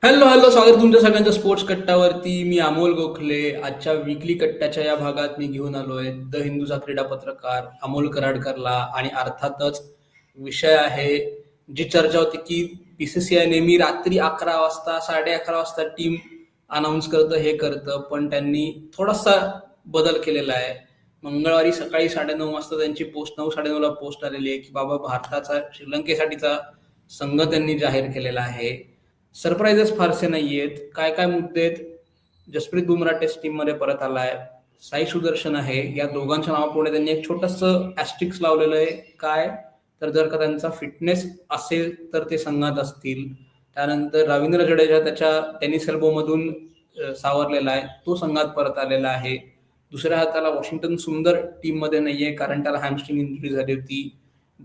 Hello hello, स्वागत तुमच्या सगळ्यांच्या स्पोर्ट्स कट्टावरती. मी अमोल गोखले. आजच्या वीकली कट्ट्याच्या या भागात मी घेऊन आलोय द हिंदूचा क्रीडा पत्रकार अमोल कराडकरला. आणि अर्थातच विषय आहे, जी चर्चा होती की बीसीसीआय नेहमी रात्री 11 वाजता 11:30 वाजता टीम अनाऊन्स करतं, हे करतं, पण त्यांनी थोडासा बदल केलेला आहे. मंगळवारी सकाळी 9:30 वाजता त्यांची पोस्ट, 9:30ला पोस्ट आलेली आहे की बाबा भारताचा श्रीलंकेसाठीचा संघ त्यांनी जाहीर केलेला आहे. सरप्राईजेस फारसे नाहीयेत. काय काय मुद्दे आहेत? जसप्रीत बुमराह टेस्ट टीम मध्ये परत आलाय. साई सुदर्शन आहे. या दोघांच्या नावापुढे त्यांनी एक छोटंसं ॲस्टिक्स लावलेलं आहे. काय तर जर का त्यांचा फिटनेस असेल तर ते संघात असतील. त्यानंतर रवींद्र जडेजा त्याच्या टेनिस एल्बोमधून सावरलेला आहे, तो संघात परत आलेला आहे. दुसऱ्या हाताला वॉशिंग्टन सुंदर टीम मध्ये नाहीये, कारण त्याला हॅमस्ट्रिंग इंजुरी झाली होती.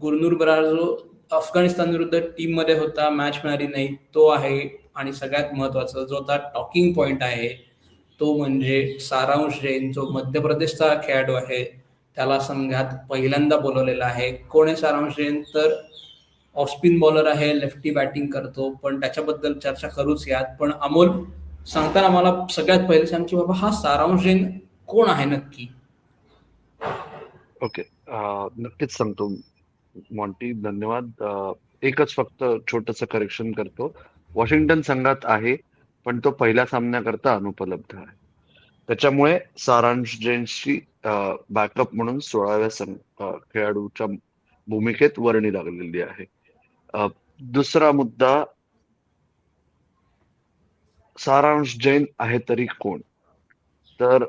गुरनूर बरार जो अफगाणिस्तान विरुद्ध टीम मध्ये होता, मॅच मिळाली नाही, तो आहे. आणि सगळ्यात महत्वाचा जो आता टॉकिंग पॉइंट आहे, तो म्हणजे सारांश जैन, जो मध्य प्रदेशचा खेळाडू आहे. त्याला संघात पहिल्यांदा बोलवलेला आहे. कोण आहे सारांश जैन? तर ऑफ स्पिन बॉलर आहे, लेफ्टी बॅटिंग करतो, पण त्याच्याबद्दल चर्चा करूच यात. पण अमोल, सांगताना मला सगळ्यात पहिले सांग की बाबा हा सारांश जैन कोण आहे नक्की? ओके. नक्कीच सांगतो मॉन्टी. धन्यवाद. एकच फक्त छोटस करेक्शन करतो. वॉशिंग्टन संघात आहे, पण तो पहिल्या सामन्याकरता अनुपलब्ध आहे. त्याच्यामुळे सारांश जैनची बॅकअप म्हणून 16व्या खेळाडूच्या भूमिकेत वर्णी लागलेली आहे. अ, दुसरा मुद्दा, सारांश जैन आहे तरी कोण? तर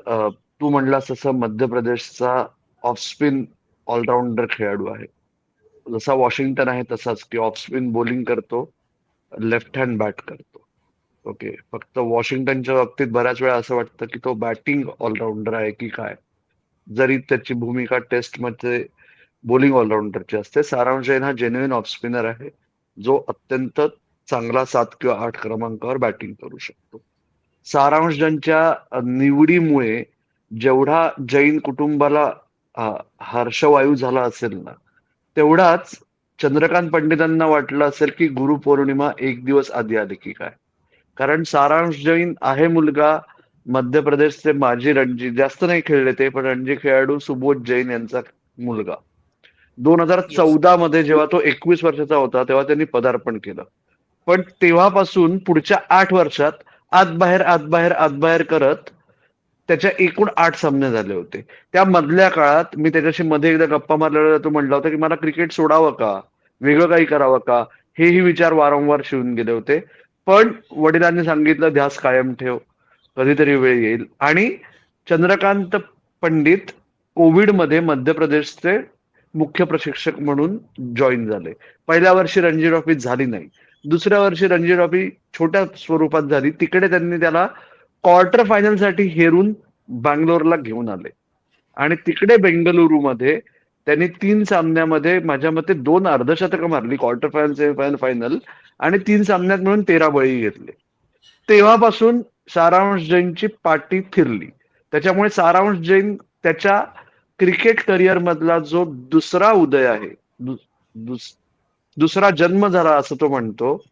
तू म्हणलास तसं मध्य प्रदेशचा ऑफ स्पिन ऑलराऊंडर खेळाडू आहे. जसा वॉशिंग्टन आहे तसाच, की ऑफ स्पिन बॉलिंग करतो, लेफ्ट हँड बॅट करतो. ओके. फक्त वॉशिंग्टनच्या बाबतीत बऱ्याच वेळा असं वाटतं की तो बॅटिंग ऑलराऊंडर आहे की काय, जरी त्याची भूमिका टेस्ट मध्ये बॉलिंग ऑलराऊंडरची असते. सारांश जैन हा जेन्युइन ऑफ स्पिनर आहे, जो अत्यंत चांगला 7 किंवा 8 क्रमांकावर बॅटिंग करू शकतो. सारांश जैनच्या निवडीमुळे जेवढा जैन कुटुंबाला अ, हर्षवायू झाला असेल ना, तेवढाच चंद्रकांत पंडितांना वाटलं असेल की गुरुपौर्णिमा एक दिवस आधी आली की काय. कारण सारांश जैन आहे मुलगा मध्य प्रदेशचे माजी रणजी, जास्त नाही खेळले ते, पण रणजी खेळाडू सुबोध जैन यांचा मुलगा. दोन हजार येस. चौदा मध्ये जेव्हा तो 21 वर्षाचा होता, तेव्हा त्यांनी पदार्पण केलं. पण तेव्हापासून पुढच्या 8 वर्षात आतबाहेर आतबाहेर आतबाहेर करत त्याच्या एकूण 8 सामने झाले होते. त्या मधल्या काळात मी त्याच्याशी मध्ये एकदा गप्पा मारल्यावर तो म्हणला होता की मला क्रिकेट सोडावं का, वेगळं काही करावं का, हेही विचार वारंवार शिवून गेले होते. पण वडिलांनी सांगितलं, ध्यास कायम ठेव, कधीतरी वेळ येईल. आणि चंद्रकांत पंडित कोविडमध्ये मध्य प्रदेशचे मुख्य प्रशिक्षक म्हणून जॉईन झाले. पहिल्या वर्षी रणजी ट्रॉफी झाली नाही. दुसऱ्या वर्षी रणजी ट्रॉफी छोट्या स्वरूपात झाली. तिकडे त्यांनी त्याला क्वार्टर फायनलसाठी हेरून बँगलोरला घेऊन आले. आणि तिकडे बेंगलुरूमध्ये त्यांनी 3 सामन्यामध्ये माझ्या मते 2 अर्धशतकं मारली, क्वार्टर फायनल, सेमीफायनल, फायनल. आणि 3 सामन्यात मिळून 13 बळी घेतले. तेव्हापासून सारांश जैनची पाठी फिरली. त्याच्यामुळे सारांश जैन त्याच्या क्रिकेट करिअर मधला जो दुसरा उदय आहे, दु- दुस- दुसरा जन्म झाला असं तो म्हणतो,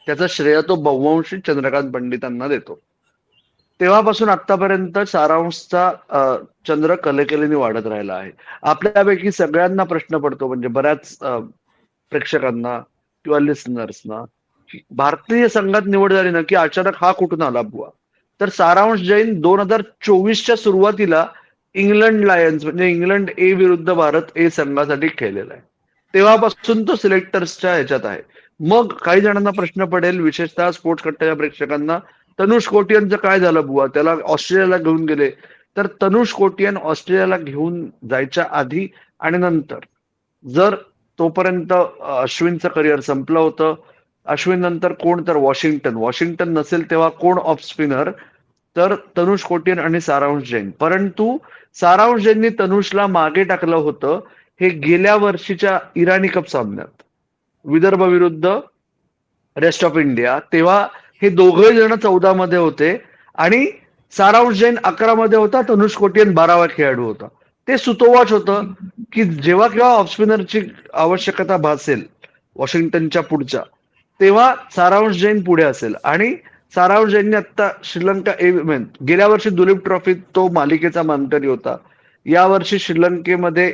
त्याचा श्रेय तो बव्वंशी चंद्रकांत पंडितांना देतो. तेव्हापासून आतापर्यंत सारांशचा चंद्र कलेकलेने वाढत राहिला आहे. आपल्यापैकी सगळ्यांना प्रश्न पडतो, म्हणजे बऱ्याच प्रेक्षकांना किंवा लिसनर्सना, भारतीय संघात निवड झाली ना की अचानक हा कुठून आला बुवा. तर सारांश जैन 2024च्या सुरुवातीला इंग्लंड लायन्स म्हणजे इंग्लंड ए विरुद्ध भारत ए संघासाठी खेळलेला आहे. तेव्हापासून तो सिलेक्टर्सच्या ह्याच्यात आहे. मग काही जणांना प्रश्न पडेल, विशेषतः स्पोर्ट्स कट्ट्याच्या प्रेक्षकांना, तनुष कोटियनचं काय झालं बुवा, त्याला ऑस्ट्रेलियाला घेऊन गेले. तर तनुष कोटियन ऑस्ट्रेलियाला घेऊन जायच्या आधी आणि नंतर, जर तोपर्यंत अश्विनचं करिअर संपलं होतं. अश्विन नंतर कोण? तर वॉशिंग्टन. वॉशिंग्टन नसेल तेव्हा कोण ऑफ स्पिनर? तर तनुष कोटियन आणि सारांश जैन. परंतु सारांश जैननी तनुषला मागे टाकलं होतं हे गेल्या वर्षीच्या इराणी कप सामन्यात, विदर्भ विरुद्ध रेस्ट ऑफ इंडिया. तेव्हा हे दोघे जण 14 मध्ये होते आणि सारांश जैन 11 मध्ये होता, तनुष कोटियन 12वा खेळाडू होता. ते सुतोवाच होतं की जेव्हा केव्हा ऑफ स्पिनरची आवश्यकता भासेल वॉशिंग्टनच्या पुढच्या, तेव्हा सारांश जैन पुढे असेल. आणि सारांश जैनने आता श्रीलंका गेल्या वर्षी दुलीप ट्रॉफीत तो मालिकेचा मानकरी होता. यावर्षी श्रीलंकेमध्ये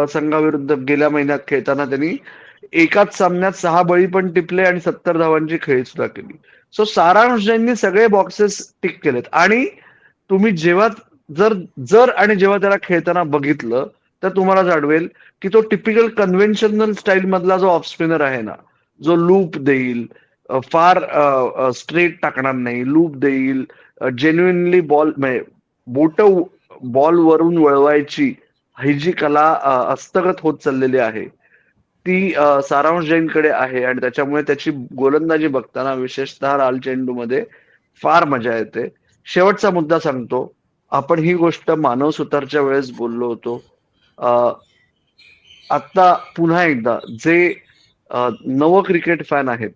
संघाविरुद्ध गेल्या महिन्यात खेळताना त्यांनी एकाच सामन्यात 6 बळी पण टिपले आणि 70 धावांची खेळी सुद्धा केली. सो सारांश जैननी सगळे बॉक्सेस टिक केलेत. आणि तुम्ही जेव्हा जर जर आणि जेव्हा त्याला खेळताना बघितलं तर तुम्हाला जाणवेल की तो टिपिकल कन्व्हेन्शनल स्टाईल मधला जो ऑफ स्पिनर आहे ना, जो लूप देईल, फार स्ट्रेट टाकणार नाही, लूप देईल, जेन्युइनली बॉल बोट बॉल वरून वळवायची ही जी कला हस्तगत होत चाललेली आहे ती सारांश जैनकडे आहे. आणि त्याच्यामुळे त्याची गोलंदाजी बघताना विशेषतः लाल चेंडूमध्ये फार मजा येते. शेवटचा मुद्दा सांगतो. आपण ही गोष्ट मानव सुतारच्या वेळेस बोललो होतो. आता पुन्हा एकदा जे नव क्रिकेट फॅन आहेत,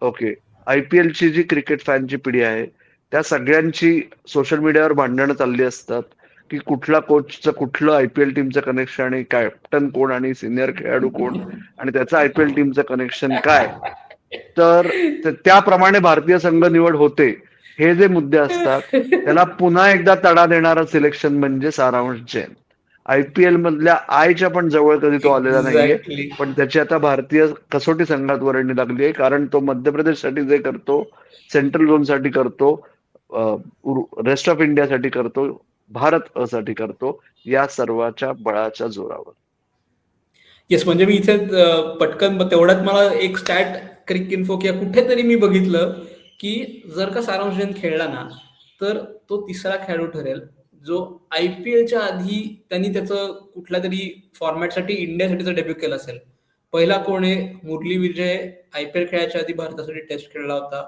ओके, IPL ची जी क्रिकेट फॅनची पिढी आहे त्या सगळ्यांची सोशल मीडियावर भांडणं चालली असतात की कुठला कोचचं कुठलं IPL टीमचं कनेक्शन आणि कॅप्टन कोण आणि सिनियर खेळाडू कोण आणि त्याचं IPL टीमचं कनेक्शन काय. तर त्याप्रमाणे भारतीय संघ निवड होते. हे जे मुद्दे असतात त्याला पुन्हा एकदा तडा देणारं सिलेक्शन म्हणजे सारांश जैन. IPL मधल्या आयच्या पण जवळ कधी तो आलेला नाहीये. एक्झॅक्टली. पण त्याची आता भारतीय कसोटी संघात वर्णी लागली आहे. कारण तो मध्य प्रदेशसाठी जे करतो, सेंट्रल झोनसाठी करतो, रेस्ट ऑफ इंडियासाठी करतो, भारत साठी करतो, या सर्वाच्या बळाच्या जोरावर. येस, म्हणजे मी इथे पटकन तेवढ्यात मला एक स्टॅट क्रिक इन्फो किंवा कुठेतरी मी बघितलं की जर का सारांश जैन खेळला ना तर तो तिसरा खेळाडू ठरेल जो IPLच्या आधी त्यांनी त्याचं कुठल्या तरी फॉर्मॅटसाठी इंडियासाठीचा डेब्यू केला असेल. पहिला कोण आहे? मुरली विजय IPL खेळायच्या आधी भारतासाठी टेस्ट खेळला होता.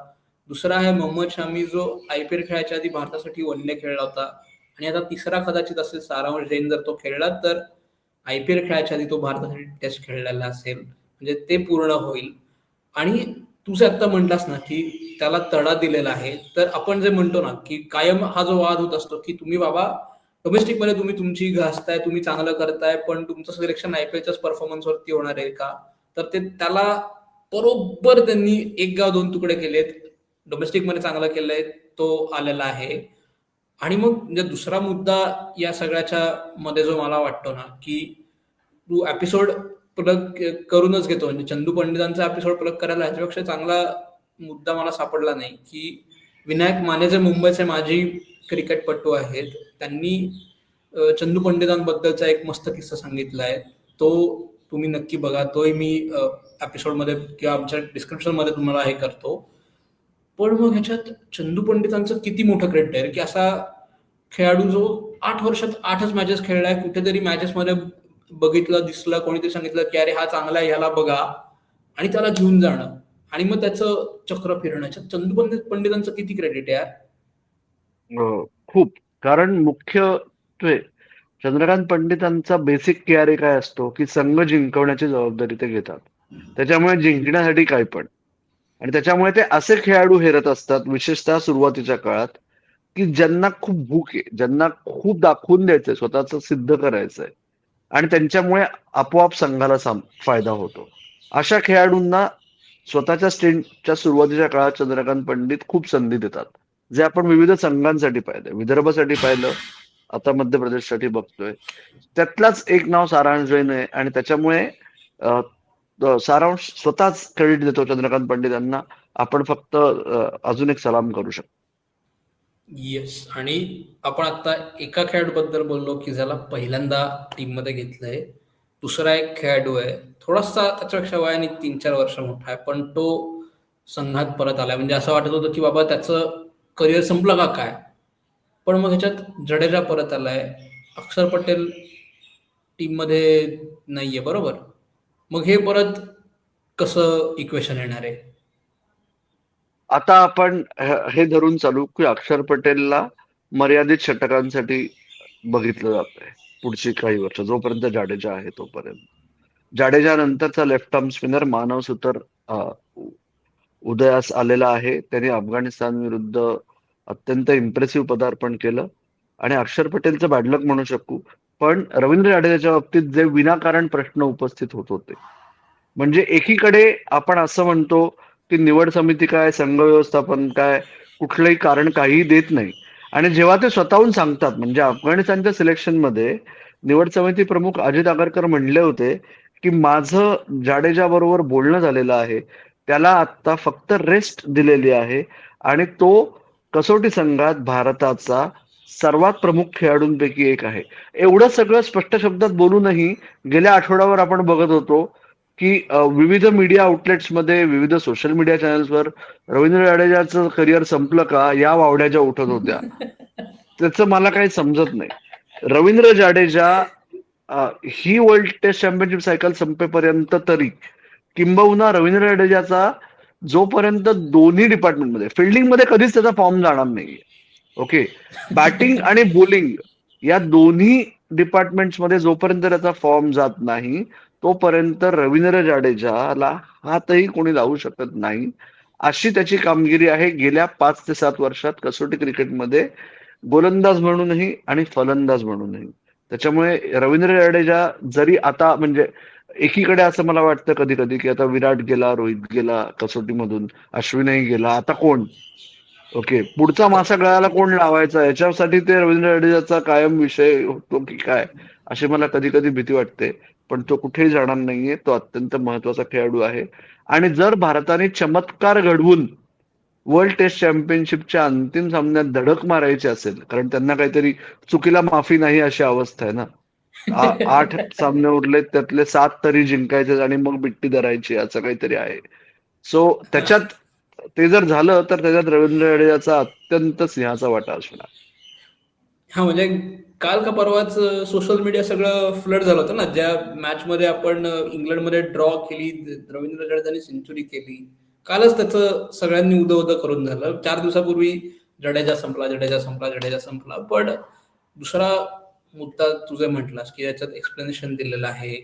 दुसरा आहे मोहम्मद शामी जो IPL खेळायच्या आधी भारतासाठी वन डे खेळला होता. आणि आता तिसरा कदाचित असेल सारांश जैन. जर तो खेळला तर IPL खेळायच्या आधी तो भारतासाठी टेस्ट खेळलेला असेल, म्हणजे ते पूर्ण होईल. आणि तुझं आता म्हटलास ना की त्याला तडा दिलेला आहे, तर आपण जे म्हणतो ना की कायम हा जो वाद होत असतो की तुम्ही बाबा डोमेस्टिक मध्ये तुम्ही तुमची घासताय, तुम्ही चांगलं करताय, पण तुमचं सिलेक्शन IPLच्याच परफॉर्मन्स वरती होणार आहे का? तर ते त्याला बरोबर त्यांनी एक गाव दोन तुकडे केलेत. डोमेस्टिक मध्ये चांगलं केलंय, तो आलेला आहे. आणि मग म्हणजे दुसरा मुद्दा या सगळ्याच्या मध्ये जो मला वाटतो ना की तू एपिसोड प्लग करूनच घेतो, म्हणजे चंदू पंडितांचा एपिसोड प्लग करायला ह्याच्यापेक्षा चांगला मुद्दा मला सापडला नाही की विनायक माने जे मुंबईचे माजी क्रिकेटपटू आहेत त्यांनी चंदू पंडितांबद्दलचा एक मस्त किस्सा सांगितलाय. तो तुम्ही नक्की बघा. तोही मी एपिसोडमध्ये किंवा आमच्या डिस्क्रिप्शन मध्ये तुम्हाला हे करतो. पण मग ह्याच्यात चंदू पंडितांचं किती मोठं क्रेडिट आहे की असा खेळाडू जो 8 वर्षात 8च मॅचेस खेळलाय. कुठेतरी मॅचेस मध्ये बघितलं, दिसलं, कोणीतरी सांगितलं की अरे हा चांगला आहे, ह्याला बघा, आणि त्याला घेऊन जाणं आणि मग त्याचं चक्र फिरण्याच्या चंदू पंडितांचं किती क्रेडिट आहे यार. खूप. कारण मुख्य चंद्रकांत पंडितांचा बेसिक KRA काय असतो की संघ जिंकवण्याची जबाबदारी ते घेतात. त्याच्यामुळे जिंकण्यासाठी काय पण. आणि त्याच्यामुळे ते असे खेळाडू हेरत असतात, विशेषतः सुरुवातीच्या काळात, की ज्यांना खूप भूक आहे, ज्यांना खूप दाखवून द्यायचंय, स्वतःच सिद्ध करायचंय आणि त्यांच्यामुळे आपोआप संघाला फायदा होतो. अशा खेळाडूंना स्वतःच्या स्टेंटच्या सुरुवातीच्या काळात चंद्रकांत पंडित खूप संधी देतात, जे आपण विविध संघांसाठी पाहिलं, विदर्भासाठी पाहिलं, आता मध्य प्रदेशसाठी बघतोय. त्यातलाच एक नाव सारांश जैन आहे. आणि त्याच्यामुळे सारांश स्वतःच क्रेडिट देतो चंद्रकांत पंडितांना. आपण फक्त अजून एक सलाम करू शकतो. येस. आणि आपण आता एका खेळाडूबद्दल बोललो की ज्याला पहिल्यांदा टीम मध्ये घेतलंय. दुसरा एक खेळाडू आहे, थोडासा त्याच्यापेक्षा वयाने 3-4 वर्ष मोठा आहे, पण तो संघात परत आलाय. म्हणजे असं वाटत होतं की बाबा त्याचं करिअर संपलं का काय. पण मग ह्याच्यात जडेजा परत आलाय, अक्षर पटेल टीम मध्ये नाहीये, बरोबर. मग हे परत कसं इक्वेशन येणार आहे? आता आपण हे धरून चालू की अक्षर पटेलला मर्यादित षटकांसाठी बघितलं जात आहे पुढची काही वर्ष, जोपर्यंत जाडेजा आहे तोपर्यंत. जाडेजा नंतरचा लेफ्ट आर्म स्पिनर मानव सुतर उदयास आलेला आहे. त्याने अफगाणिस्तान विरुद्ध अत्यंत इम्प्रेसिव्ह पदार्पण केलं आणि अक्षर पटेलचं बॅडलक म्हणू शकू. पण रवींद्र जाडेजाच्या बाबतीत जे विनाकारण प्रश्न उपस्थित होत होते, म्हणजे एकीकडे आपण असं म्हणतो की निवड समिती काय, संघ व्यवस्थापन काय, कुठलंही कारण काहीही देत नाही. आणि जेव्हा ते स्वतःहून सांगतात, म्हणजे अफगाणिस्तानच्या सिलेक्शनमध्ये निवड समिती प्रमुख अजित आगरकर म्हणले होते की माझं जाडेजा बरोबर बोलणं झालेलं आहे, त्याला आता फक्त रेस्ट दिलेली आहे आणि तो कसोटी संघात भारताचा सर्वात प्रमुख खेळाडूंपैकी एक आहे. एवढं सगळं स्पष्ट शब्दात बोलूनही गेल्या आठवड्यावर आपण बघत होतो की विविध मीडिया आउटलेट्समध्ये, विविध सोशल मीडिया चॅनल्सवर रवींद्र जाडेजाचं करिअर संपलं का या वावड्या उठत होत्या. त्याचं मला काही समजत नाही. रवींद्र जाडेजा ही वर्ल्ड टेस्ट चॅम्पियनशिप सायकल संपेपर्यंत तरी, किंबहुना रवींद्र जाडेजाचा जोपर्यंत दोन्ही डिपार्टमेंटमध्ये, फिल्डिंगमध्ये कधीच त्याचा फॉर्म जाणार नाहीये. ओके, बॅटिंग आणि बॉलिंग या दोन्ही डिपार्टमेंट्समध्ये जोपर्यंत त्याचा फॉर्म जात नाही तोपर्यंत रवींद्र जाडेजाला हातही कोणी लावू शकत नाही. अशी त्याची कामगिरी आहे गेल्या 5 ते 7 वर्षात कसोटी क्रिकेटमध्ये, गोलंदाज म्हणूनही आणि फलंदाज म्हणूनही. त्याच्यामुळे रवींद्र जाडेजा जरी आता, म्हणजे एकीकडे असं मला वाटतं कधी कधी की आता विराट गेला, रोहित गेला कसोटीमधून, अश्विनही गेला, आता कोण? ओके, पुढचा मासा गळाला कोण लावायचा, याच्यासाठी ते रवींद्र जाडेजाचा कायम विषय होतो की काय, अशी मला कधी कधी भीती वाटते. पण तो कुठेही जाणार नाहीये, तो अत्यंत महत्वाचा खेळाडू आहे. आणि जर भारताने चमत्कार घडवून वर्ल्ड टेस्ट चॅम्पियनशिपच्या अंतिम सामन्यात धडक मारायची असेल, कारण त्यांना काहीतरी चुकीला माफी नाही अशी अवस्था आहे ना. 8 सामने उरले, त्यातले 7 तरी जिंकायचे आणि मग बिट्टी धरायची, असं काहीतरी आहे. सो हा त्याच्यात ते जर झालं तर त्याच्यात रवींद्र जाडेजाचा अत्यंत सिंहाचा वाटा असणार. हा म्हणजे काल का परवाच सोशल मीडिया सगळं फ्लड झालं होतं ना, ज्या मॅच मध्ये आपण इंग्लंडमध्ये ड्रॉ केली, रवींद्र जडेजाने सेंचुरी केली, कालच त्याचं सगळ्यांनी उदं उदं करून झालं. 4 दिवसापूर्वी जडेजा संपला, जडेजा संपला, जडेजा संपला. पण दुसरा मुद्दा तुझे म्हटलास की याच्यात एक्सप्लेनेशन दिलेलं आहे,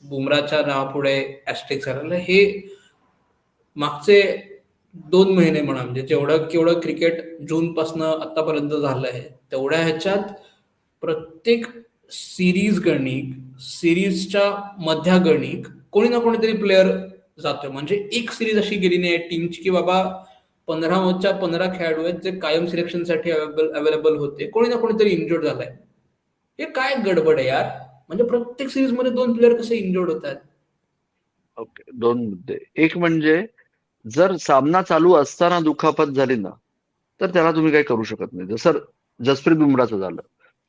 बुमराच्या नावापुढे ऍस्टेक्स आलेलं, हे मागचे 2 महिने म्हणा, म्हणजे जेवढं केवढं क्रिकेट जून पासून आतापर्यंत झालं आहे तेवढ्या ह्याच्यात प्रत्येक सिरीज गणिक, सिरीजच्या मध्यागणिक कोणी ना कोणीतरी प्लेअर जातोय. म्हणजे एक सिरीज अशी गेली नाही टीमची की बाबा 15 खेळाडू आहेत जे कायम सिलेक्शनसाठी अवेलेबल होते, कोणी ना कोणीतरी इंजोर्ड झालाय. हे काय गडबड आहे यार, म्हणजे प्रत्येक सिरीज मध्ये 2 प्लेअर कसे इंजोर्ड होत आहेत? ओके, 2 मुद्दे. एक म्हणजे जर सामना चालू असताना दुखापत झाली ना, तर त्याला तुम्ही काही करू शकत नाही. जसं जसप्रीत बुमराचं झालं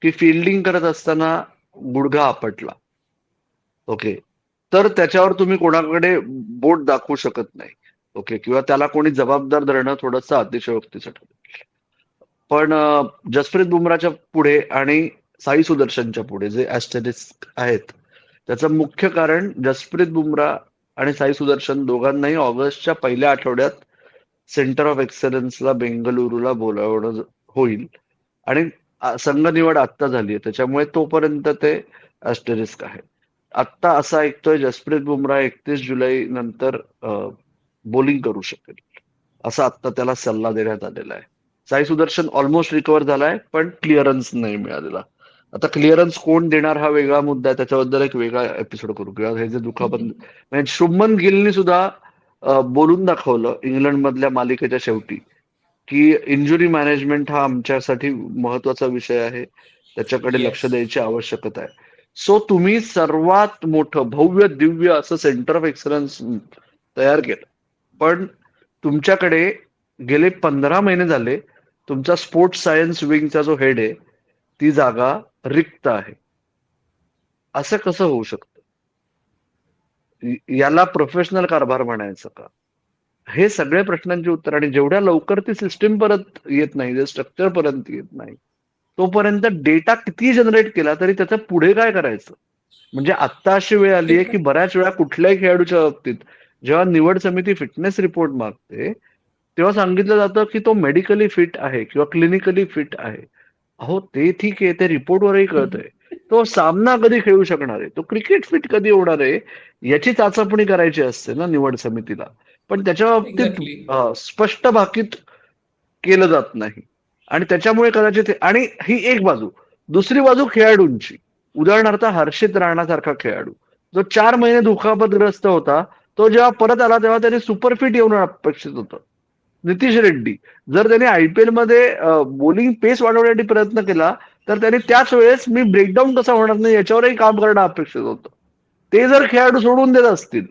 की फिल्डिंग करत असताना गुडघा आपटला. ओके, तर त्याच्यावर तुम्ही कोणाकडे बोट दाखवू शकत नाही. ओके, किंवा त्याला कोणी जबाबदार धरणं थोडंसं अतिशयोक्तीचं ठरेल. पण जसप्रीत बुमराच्या पुढे आणि साई सुदर्शनच्या पुढे जे ऍस्टेरिस्क आहेत, त्याचं मुख्य कारण जसप्रीत बुमरा आणि साई सुदर्शन दोघांनाही ऑगस्टच्या पहिल्या आठवड्यात सेंटर ऑफ एक्सलन्सला बेंगलुरूला बोलावणं होईल. आणि संघ निवड आत्ता झालीय, त्याच्यामुळे तोपर्यंत ते ऍस्टेरिस्क आहे. आत्ता असं ऐकतोय जसप्रीत बुमरा 31 जुलै नंतर बॉलिंग करू शकेल, असा आत्ता त्याला सल्ला देण्यात आलेला आहे. साई सुदर्शन ऑलमोस्ट रिकव्हर झालाय, पण क्लिअरन्स नाही मिळालेला. आता क्लिअरन्स कोण देणार हा वेगळा मुद्दा आहे, त्याच्याबद्दल एक वेगळा एपिसोड करू. किंवा हे जे दुखापत, म्हणजे शुभमन गिलनी सुद्धा बोलून दाखवलं इंग्लंड मधल्या मालिकेच्या शेवटी की इंजुरी मॅनेजमेंट हा आमच्यासाठी महत्वाचा विषय आहे, त्याच्याकडे येस. लक्ष द्यायची आवश्यकता आहे. सो तुम्ही सर्वात मोठं भव्य दिव्य असं सेंटर ऑफ एक्सलन्स तयार केलं, पण तुमच्याकडे गेले 15 महिने झाले तुमचा स्पोर्ट्स सायन्स विंगचा जो हेड आहे ती जागा रिक्त आहे. असं कसं होऊ शकतं? याला प्रोफेशनल कारभार म्हणायचं का? हे सगळे प्रश्नांची उत्तर. आणि जेवढ्या लवकर ती सिस्टीम परत येत नाही, जे स्ट्रक्चर परत येत नाही, तोपर्यंत डेटा किती जनरेट केला तरी त्याचं पुढे काय करायचं? म्हणजे आत्ता अशी वेळ आली आहे की बऱ्याच वेळा कुठल्याही खेळाडूच्या बाबतीत जेव्हा निवड समिती फिटनेस रिपोर्ट मागते तेव्हा सांगितलं जातं की तो मेडिकली फिट आहे किंवा क्लिनिकली फिट आहे. अहो, ते ठीक आहे, ते रिपोर्टवरही कळतंय. तो सामना कधी खेळू शकणार आहे, तो क्रिकेट फिट कधी होणार आहे, याची चाचपणी करायची असते ना निवड समितीला. पण त्याच्या बाबतीत एक्झॅक्टली. स्पष्ट भाकीत केलं जात नाही. आणि त्याच्यामुळे कदाचित आणि ही एक बाजू. दुसरी बाजू खेळाडूंची. उदाहरणार्थ हर्षित राणासारखा खेळाडू जो 4 महिने दुखापतग्रस्त होता, तो जेव्हा परत आला तेव्हा त्याने सुपरफिट येऊन अपेक्षित होतं. नितीश रेड्डी, जर त्याने आयपीएल मध्ये बॉलिंग पेस वाढवण्यासाठी प्रयत्न केला तर त्याने त्याच वेळेस मी ब्रेकडाऊन कसा होणार नाही याच्यावरही काम करणं अपेक्षित होतं. ते जर खेळाडू सोडून देत असतील,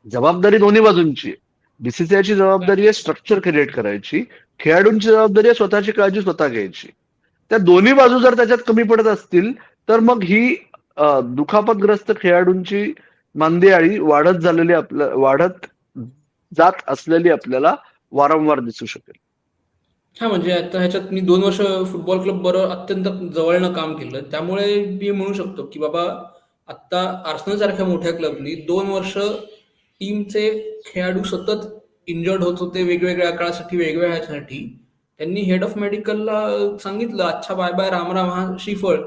जबाबदारी दोन्ही बाजूंची आहे. बीसीसीआयची जबाबदारी आहे स्ट्रक्चर क्रिएट करायची, खेळाडूंची जबाबदारी आहे स्वतःची काळजी स्वतः घ्यायची. त्या दोन्ही बाजू जर त्याच्यात कमी पडत असतील तर मग ही दुखापतग्रस्त खेळाडूंची मांदियाळी वाढत जात असलेली आपल्याला वारंवार दिसू शकेल. हा म्हणजे आता ह्याच्यात मी 2 वर्ष फुटबॉल क्लब बरोबर अत्यंत जवळनं काम केलं. त्यामुळे मी म्हणू शकतो, की बाबा आत्ता आर्सेनल सारख्या मोठ्या क्लबनी 2 वर्ष टीमचे खेळाडू सतत इंजर्ड होत होते वेगवेगळ्या काळासाठी, वेगवेगळ्या ह्याच्यासाठी. त्यांनी हेड ऑफ मेडिकलला सांगितलं, अच्छा बाय बाय राम राम हा श्रीफळ.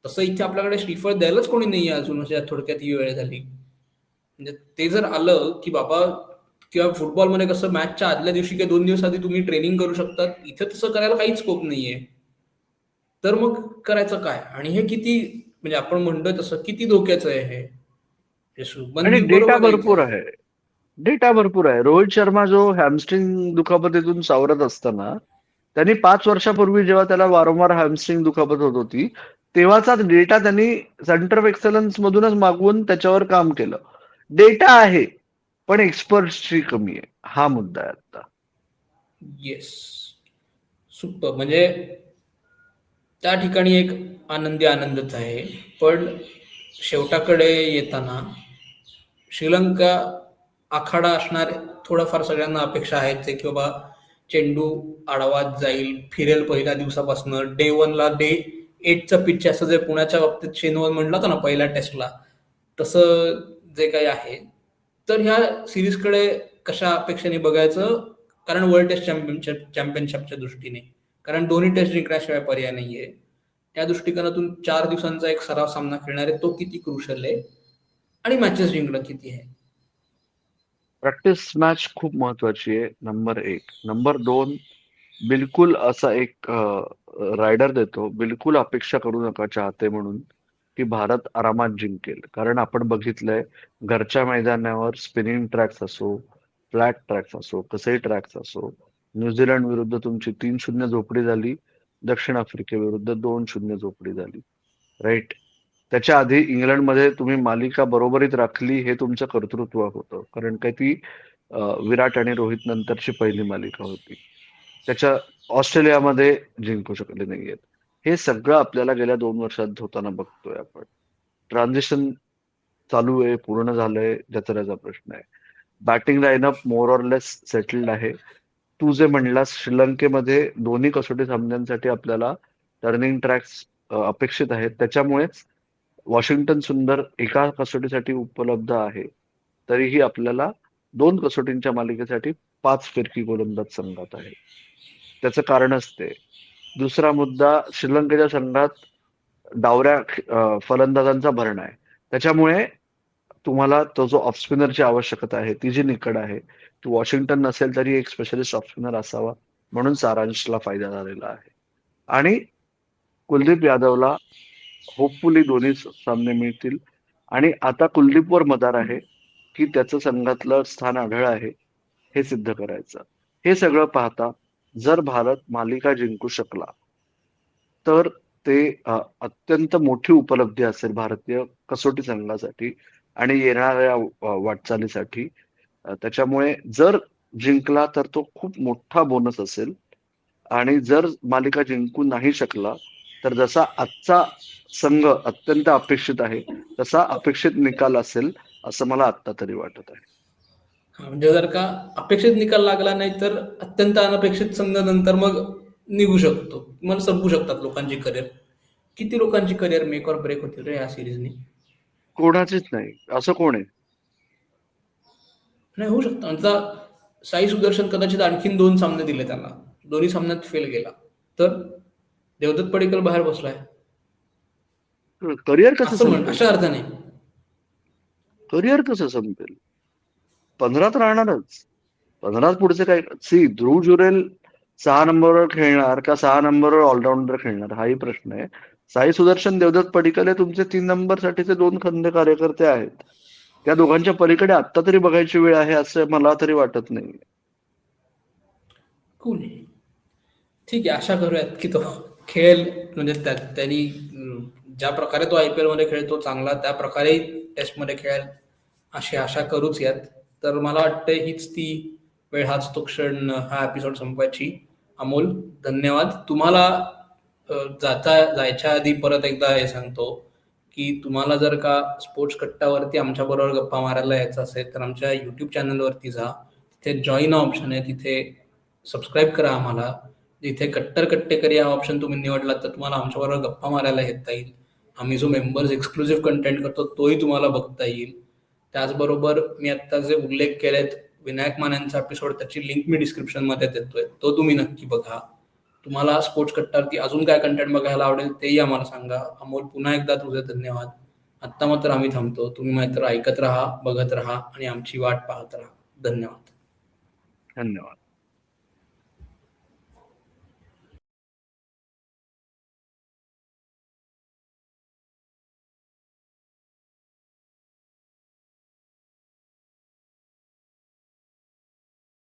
तसं इथे आपल्याकडे श्रीफळ द्यायलाच कोणी नाहीये अजून, अशा थोडक्यात ही वेळ झाली. म्हणजे ते जर आलं, की बाबा किंवा फुटबॉलमध्ये कसं मॅचच्या आदल्या दिवशी किंवा 2 दिवस आधी तुम्ही ट्रेनिंग करू शकता, इथे तसं करायला काहीच स्कोप नाहीये. तर मग करायचं काय? आणि हे किती म्हणजे आपण म्हणतोय तसं किती धोक्याचं आहे हे? हे शुभमन आणि गिल डेटा बरोबर आहे भरपूर इथे. आहे. डेटा भरपूर आहे. रोहित शर्मा जो हॅमस्ट्रिंग दुखापतीतून सावरत असताना त्यांनी 5 वर्षापूर्वी जेव्हा त्याला वारंवार हॅमस्ट्रिंग दुखापत होत होती तेव्हाचा डेटा त्यांनी सेंटर ऑफ एक्सलन्स मधूनच मागवून त्याच्यावर काम केलं. डेटा आहे पण एक्सपर्टची कमी आहे, हा मुद्दा आहे आता. येस. सुपर. म्हणजे त्या ठिकाणी एक आनंदी आनंदच आहे. पण शेवटाकडे येताना श्रीलंका आखाडा असणार थोडंफार सगळ्यांना अपेक्षा आहेत की बाबा चेंडू आडवात जाईल, फिरेल पहिल्या दिवसापासून डे 1ला डे 8चं पिच असं जे पुण्याच्या बाबतीत शेनवल म्हटलं होतं ना पहिल्या टेस्टला, तसं जे काही आहे. तर ह्या सिरीजकडे कशा अपेक्षेने बघायचं? कारण वर्ल्ड टेस्ट चॅम्पियनशिपच्या दृष्टीने. कारण दोन्ही टेस्ट जिंकण्याशिवाय पर्याय नाहीये. त्या दृष्टिकोनातून 4 दिवसांचा एक सराव सामना खेळणार आहे, तो किती क्रुशल आहे आणि मॅचेस जिंकणं किती आहे. प्रॅक्टिस मॅच खूप महत्वाची आहे, नंबर 1. नंबर 2, बिलकुल असा एक रायडर देतो, बिलकुल अपेक्षा करू नका चाहते म्हणून की भारत आरामात जिंकेल. कारण आपण बघितलंय घरच्या मैदानावर स्पिनिंग ट्रॅक्स असो, फ्लॅट ट्रॅक्स असो, कसेही ट्रॅक्स असो, न्यूझीलंड विरुद्ध तुमची 3-0 झोपडी झाली, दक्षिण आफ्रिकेविरुद्ध 2-0 झोपडी झाली, राईट. त्याच्या आधी इंग्लंडमध्ये तुम्ही मालिका बरोबरीत राखली हे तुमचं कर्तृत्व होतं, कारण काय ती विराट आणि रोहित नंतरची पहिली मालिका होती. त्याच्या ऑस्ट्रेलियामध्ये जिंकू शकले नाहीयेत. हे सगळं आपल्याला गेल्या 2 वर्षात होताना बघतोय आपण. ट्रान्झिशन चालू आहे, पूर्ण झालंय, ज्याचा त्याचा प्रश्न आहे. Batting line-up more or less settled आहे. तू जे म्हणलास श्रीलंकेमध्ये दोन्ही कसोटी सामन्यांसाठी आपल्याला टर्निंग ट्रॅक्स अपेक्षित आहेत, त्याच्यामुळेच वॉशिंग्टन सुंदर एका कसोटीसाठी उपलब्ध आहे. तरीही आपल्याला 2 कसोटींच्या मालिकेसाठी 5 फिरकी गोलंदाज संघात आहे. त्याचं कारणच ते. दुसरा मुद्दा, श्रीलंकेच्या संघात डावऱ्या फलंदाजांचा भरणा आहे. त्याच्यामुळे तुम्हाला तो जो ऑफ स्पिनरची आवश्यकता आहे, ती जी निकड आहे, ती वॉशिंग्टन नसेल तरी एक स्पेशलिस्ट ऑफ स्पिनर असावा, म्हणून सारांशला फायदा झालेला आहे. आणि कुलदीप यादवला होपफुली दोन्ही सामने मिळतील. आणि आता कुलदीपवर मदार आहे की त्याचं संघातलं स्थान आढळ आहे हे सिद्ध करायचं. हे सगळं पाहता जर भारत मालिका जिंकू शकला तर ते अत्यंत मोठी उपलब्धी असेल भारतीय कसोटी संघासाठी आणि येणाऱ्या वाटचालीसाठी. त्याच्यामुळे जर जिंकला तर तो खूप मोठा बोनस असेल. आणि जर मालिका जिंकू नाही शकला तर जसा आजचा संघ अत्यंत अपेक्षित आहे तसा अपेक्षित निकाल असेल असं मला आत्ता तरी वाटत आहे. हा, म्हणजे जर का अपेक्षित निकाल लागला नाही तर अत्यंत अनपेक्षित संघ नंतर मग निघू शकतो, मला संपू शकतात लोकांची करिअर. किती लोकांची करिअर मेक ऑर ब्रेक होतील रे या सिरीजनी. कोणाचीच नाही. असं कोण आहे? नाही होऊ शकतं. आता साई सुदर्शन कदाचित आणखीन 2 सामने दिले त्याला, दोन्ही सामन्यात फेल गेला, तर देवदत्त पडिक्कल बाहेर बसलाय करिअर कसं असं म्हण, संपेल? अशा अर्थाने. करिअर कसं संपेल? 15 राहणारच. 15 पुढचे काय? सी, ध्रुव जुरेल 6 नंबरवर खेळणार का 6 नंबरवर ऑलराऊंडर खेळणार हाही प्रश्न आहे. साई सुदर्शन, देवदत्त पडिक्कल हे तुमचे 3 नंबर साठीचे 2 खंदे कार्यकर्ते आहेत. त्या दोघांच्या पलीकडे आत्ता तरी बघायची वेळ आहे असं मला तरी वाटत नाही. कूल. ठीक आहे, आशा करूयात की तो खेळेल. म्हणजे त्यांनी ज्या प्रकारे तो IPL मध्ये खेळतो चांगला, त्या प्रकारे टेस्ट मध्ये खेळेल अशी आशा करूच यात. तर मला वाटतं हीच ती वेळ, हाच तो क्षण, हा एपिसोड संपवायची. अमोल, धन्यवाद. तुम्हाला जायच्या आधी परत एकदा हे सांगतो की तुम्हाला जर का स्पोर्ट्स कट्टावरती आमच्या बरोबर गप्पा मारायला यायचं असेल तर आमच्या युट्यूब चॅनलवरती जा. तिथे जॉईन ऑप्शन आहे, तिथे सबस्क्राईब करा आम्हाला. जिथे कट्टर कट्टेकरी हा ऑप्शन तुम्ही निवडला तर तुम्हाला आमच्याबरोबर गप्पा मारायला येता येईल. आम्ही जो मेंबर्स एक्सक्लुझिव्ह कंटेंट करतो तोही तुम्हाला बघता येईल. त्याचबरोबर मी आता जे उल्लेख केलेत विनायक मानेंचा एपिसोड, त्याची लिंक मी डिस्क्रिप्शन मध्ये देतोय, तो तुम्ही नक्की बघा. तुम्हाला स्पोर्ट्स कट्टावरती अजून काय कंटेंट बघायला आवडेल तेही आम्हाला सांगा. अमोल, पुन्हा एकदा तुझे धन्यवाद. आत्ता मात्र आम्ही थांबतो. तुम्ही मात्र ऐकत राहा, बघत राहा आणि आमची वाट पाहत राहा. धन्यवाद. धन्यवाद.